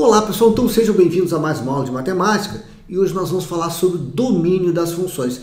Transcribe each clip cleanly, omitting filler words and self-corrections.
Olá pessoal, então sejam bem-vindos a mais uma aula de matemática e hoje nós vamos falar sobre o domínio das funções.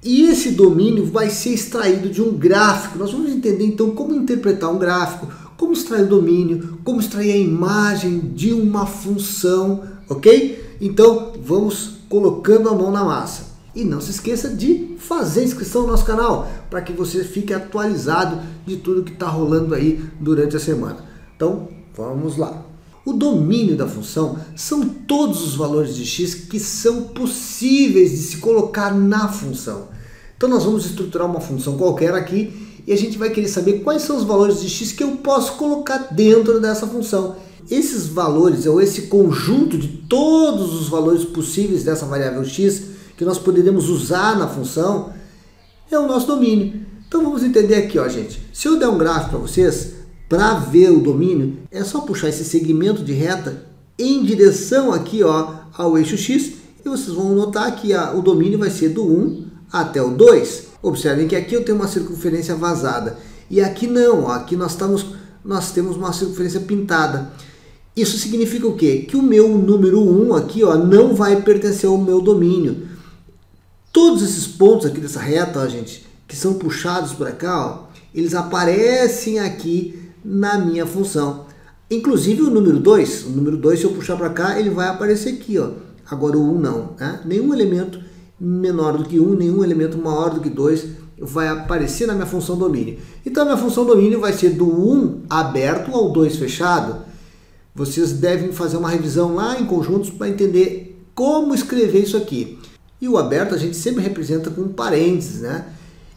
E esse domínio vai ser extraído de um gráfico. Nós vamos entender então como interpretar um gráfico, como extrair o domínio, como extrair a imagem de uma função, ok? Então vamos colocando a mão na massa. E não se esqueça de fazer inscrição no nosso canal para que você fique atualizado de tudo que está rolando aí durante a semana. Então vamos lá. O domínio da função são todos os valores de x que são possíveis de se colocar na função. Então nós vamos estruturar uma função qualquer aqui e a gente vai querer saber quais são os valores de x que eu posso colocar dentro dessa função. Esses valores, ou esse conjunto de todos os valores possíveis dessa variável x que nós poderemos usar na função, é o nosso domínio. Então vamos entender aqui, ó, gente. Se eu der um gráfico para vocês, para ver o domínio, é só puxar esse segmento de reta em direção aqui, ó, ao eixo x, e vocês vão notar que o domínio vai ser do 1 até o 2. Observem que aqui eu tenho uma circunferência vazada, e aqui não, ó, aqui nós temos uma circunferência pintada. Isso significa o quê? Que o meu número 1 aqui, ó, não vai pertencer ao meu domínio. Todos esses pontos aqui dessa reta, ó, gente, que são puxados para cá, ó, eles aparecem aqui na minha função. Inclusive o número 2, se eu puxar para cá, ele vai aparecer aqui, ó. Agora o 1 não, né? Nenhum elemento menor do que 1, nenhum elemento maior do que 2 vai aparecer na minha função domínio. Então a minha função domínio vai ser do 1 aberto ao 2 fechado. Vocês devem fazer uma revisão lá em conjuntos para entender como escrever isso aqui. E o aberto a gente sempre representa com parênteses, né?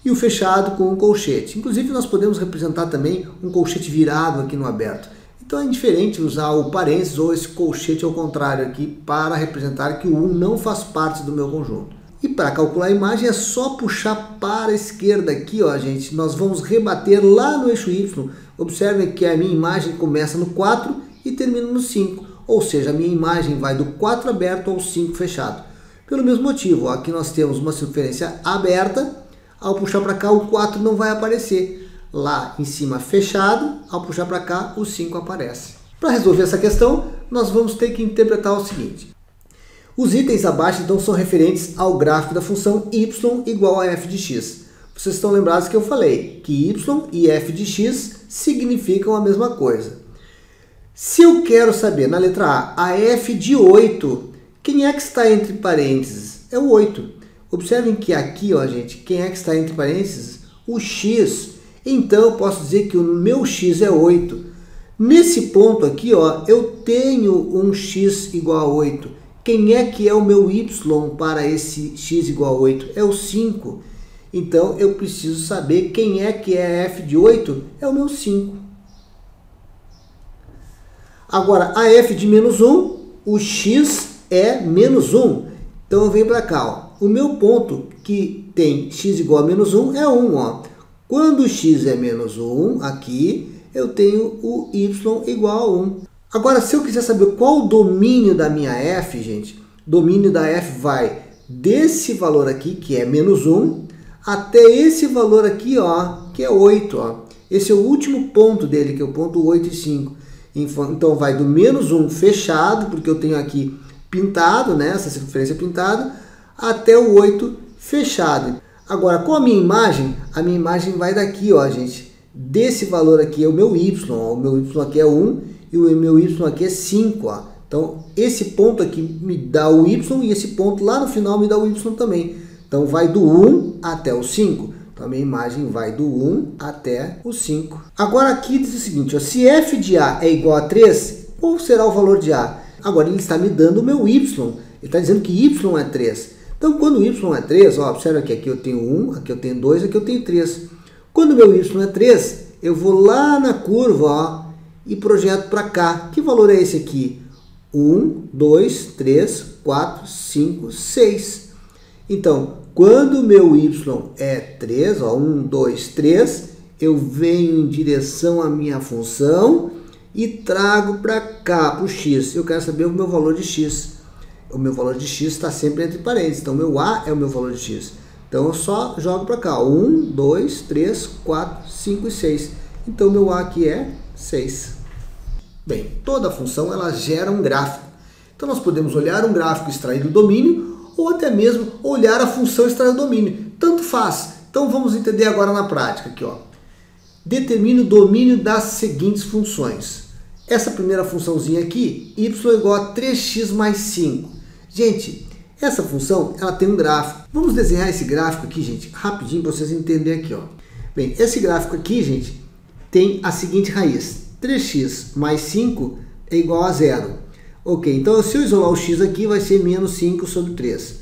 E o fechado com um colchete. Inclusive nós podemos representar também um colchete virado aqui no aberto. Então é indiferente usar o parênteses ou esse colchete ao contrário aqui para representar que o 1 não faz parte do meu conjunto. E para calcular a imagem é só puxar para a esquerda aqui, ó, gente. Nós vamos rebater lá no eixo y. Observem que a minha imagem começa no 4 e termina no 5. Ou seja, a minha imagem vai do 4 aberto ao 5 fechado. Pelo mesmo motivo, ó, aqui nós temos uma circunferência aberta. Ao puxar para cá, o 4 não vai aparecer. Lá em cima, fechado. Ao puxar para cá, o 5 aparece. Para resolver essa questão, nós vamos ter que interpretar o seguinte. Os itens abaixo, então, são referentes ao gráfico da função y igual a f de x. Vocês estão lembrados que eu falei que y e f de x significam a mesma coisa. Se eu quero saber, na letra A f de 8, quem é que está entre parênteses? É o 8. Observem que aqui, ó, gente, quem é que está entre parênteses? O x. Então, eu posso dizer que o meu x é 8. Nesse ponto aqui, ó, eu tenho um x igual a 8. Quem é que é o meu y para esse x igual a 8? É o 5. Então, eu preciso saber quem é que é f de 8? É o meu 5. Agora, a f de menos 1, o x é menos 1. Então, eu venho para cá, ó. O meu ponto que tem x igual a menos 1 é 1. Ó. Quando x é menos 1, aqui, eu tenho o y igual a 1. Agora, se eu quiser saber qual o domínio da minha f, gente, o domínio da f vai desse valor aqui, que é menos 1, até esse valor aqui, ó, que é 8. Ó. Esse é o último ponto dele, que é o ponto 8 e 5. Então, vai do menos 1 fechado, porque eu tenho aqui pintado, né, essa circunferência pintada, até o 8 fechado. Agora, com a minha imagem vai daqui, ó, gente. Desse valor aqui é o meu y, ó, o meu y aqui é 1 e o meu y aqui é 5. Ó. Então, esse ponto aqui me dá o y e esse ponto lá no final me dá o y também. Então, vai do 1 até o 5. Então, a minha imagem vai do 1 até o 5. Agora, aqui diz o seguinte, ó, se f de A é igual a 3, qual será o valor de A? Agora, ele está me dando o meu y. Ele está dizendo que y é 3. Então, quando o y é 3, ó, observa que aqui eu tenho 1, aqui eu tenho 2, aqui eu tenho 3. Quando o meu y é 3, eu vou lá na curva, ó, e projeto para cá. Que valor é esse aqui? 1, 2, 3, 4, 5, 6. Então, quando o meu y é 3, ó, 1, 2, 3, eu venho em direção à minha função e trago para cá, para o x. Eu quero saber o meu valor de x. O meu valor de x está sempre entre parênteses. Então, o meu A é o meu valor de x. Então, eu só jogo para cá. 1, 2, 3, 4, 5 e 6. Então, o meu A aqui é 6. Bem, toda função ela gera um gráfico. Então nós podemos olhar um gráfico e extrair do domínio, ou até mesmo olhar a função e extrair do domínio. Tanto faz. Então vamos entender agora na prática aqui, ó. Determine o domínio das seguintes funções. Essa primeira funçãozinha aqui, y igual a 3x mais 5. Gente, essa função ela tem um gráfico. Vamos desenhar esse gráfico aqui, gente, rapidinho para vocês entenderem aqui, ó. Bem, esse gráfico aqui, gente, tem a seguinte raiz. 3x mais 5 é igual a 0. Ok, então se eu isolar o x aqui, vai ser menos 5 sobre 3.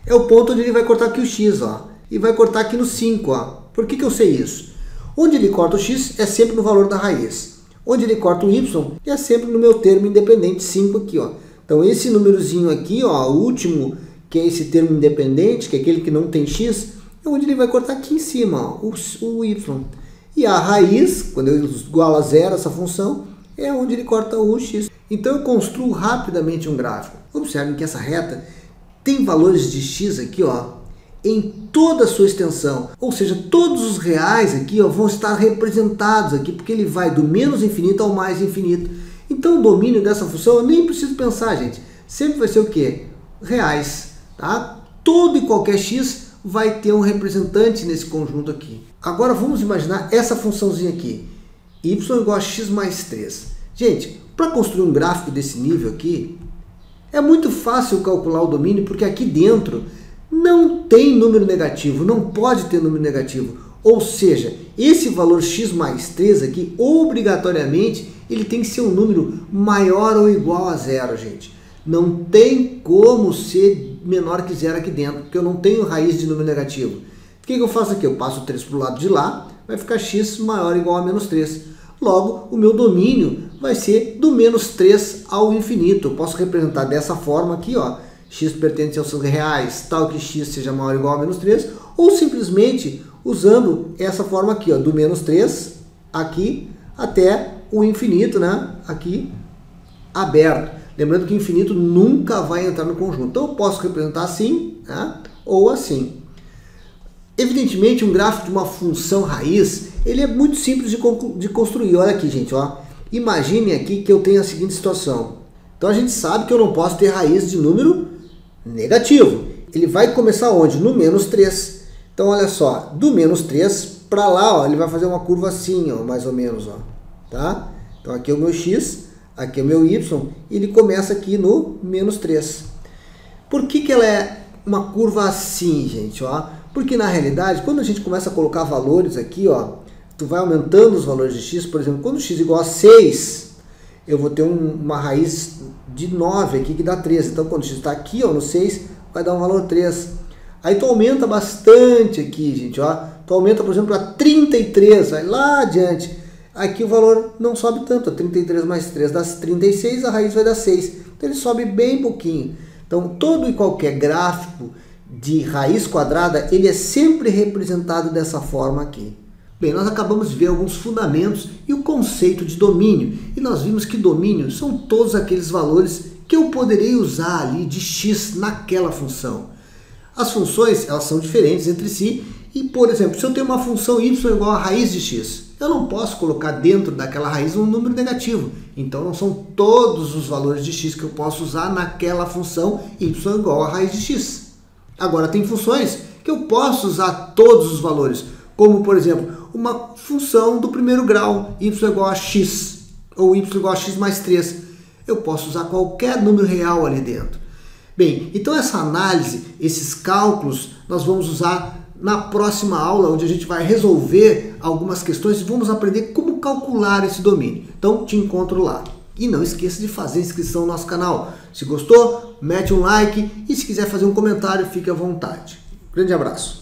É o ponto onde ele vai cortar aqui o x, ó. E vai cortar aqui no 5, ó. Por que eu sei isso? Onde ele corta o x é sempre no valor da raiz. Onde ele corta o y é sempre no meu termo independente 5 aqui, ó. Então esse númerozinho aqui, ó, o último, que é esse termo independente, que é aquele que não tem x, é onde ele vai cortar aqui em cima, ó, o y. E a raiz, quando eu igualo a zero essa função, é onde ele corta o x. Então eu construo rapidamente um gráfico. Observem que essa reta tem valores de x aqui, ó, em toda a sua extensão, ou seja, todos os reais aqui, ó, vão estar representados aqui, porque ele vai do menos infinito ao mais infinito. Então o domínio dessa função eu nem preciso pensar, gente, sempre vai ser o quê? Reais, tá? Todo e qualquer x vai ter um representante nesse conjunto aqui. Agora vamos imaginar essa funçãozinha aqui, y igual a x mais 3. Gente, para construir um gráfico desse nível aqui, é muito fácil calcular o domínio, porque aqui dentro não tem número negativo, não pode ter número negativo. Ou seja, esse valor x mais 3 aqui, obrigatoriamente, ele tem que ser um número maior ou igual a zero, gente. Não tem como ser menor que zero aqui dentro, porque eu não tenho raiz de número negativo. O que eu faço aqui? Eu passo o 3 para o lado de lá, vai ficar x maior ou igual a menos 3. Logo, o meu domínio vai ser do menos 3 ao infinito. Eu posso representar dessa forma aqui, ó. X pertence aos reais, tal que x seja maior ou igual a menos 3, ou simplesmente usando essa forma aqui, ó, do menos 3 aqui até o infinito, né? Aqui aberto. Lembrando que o infinito nunca vai entrar no conjunto. Então eu posso representar assim, né? Ou assim. Evidentemente, um gráfico de uma função raiz, ele é muito simples de construir. Olha aqui, gente, ó. Imagine aqui que eu tenho a seguinte situação. Então a gente sabe que eu não posso ter raiz de número negativo. Ele vai começar onde? No menos 3. Então olha só, do menos 3 para lá, ó, ele vai fazer uma curva assim, ó, mais ou menos, ó, tá? Então aqui é o meu x, aqui é o meu y, e ele começa aqui no menos 3. Por que ela é uma curva assim, gente, ó? Porque na realidade, quando a gente começa a colocar valores aqui, ó, tu vai aumentando os valores de x, por exemplo, quando x igual a 6, eu vou ter uma raiz de 9 aqui que dá 13. Então quando x está aqui, ó, no 6, vai dar um valor 3. Aí tu aumenta bastante aqui, gente, ó. Tu aumenta, por exemplo, para 33, vai lá adiante. Aqui o valor não sobe tanto, 33 mais 3 dá 36, a raiz vai dar 6. Então ele sobe bem pouquinho. Então todo e qualquer gráfico de raiz quadrada, ele é sempre representado dessa forma aqui. Bem, nós acabamos de ver alguns fundamentos e o conceito de domínio. E nós vimos que domínio são todos aqueles valores que eu poderei usar ali de x naquela função. As funções, elas são diferentes entre si. E, por exemplo, se eu tenho uma função y igual a raiz de x, eu não posso colocar dentro daquela raiz um número negativo. Então, não são todos os valores de x que eu posso usar naquela função y igual a raiz de x. Agora, tem funções que eu posso usar todos os valores. Como, por exemplo, uma função do primeiro grau, y igual a x, ou y igual a x mais 3. Eu posso usar qualquer número real ali dentro. Bem, então essa análise, esses cálculos, nós vamos usar na próxima aula, onde a gente vai resolver algumas questões e vamos aprender como calcular esse domínio. Então, te encontro lá. E não esqueça de fazer inscrição no nosso canal. Se gostou, mete um like e se quiser fazer um comentário, fique à vontade. Grande abraço.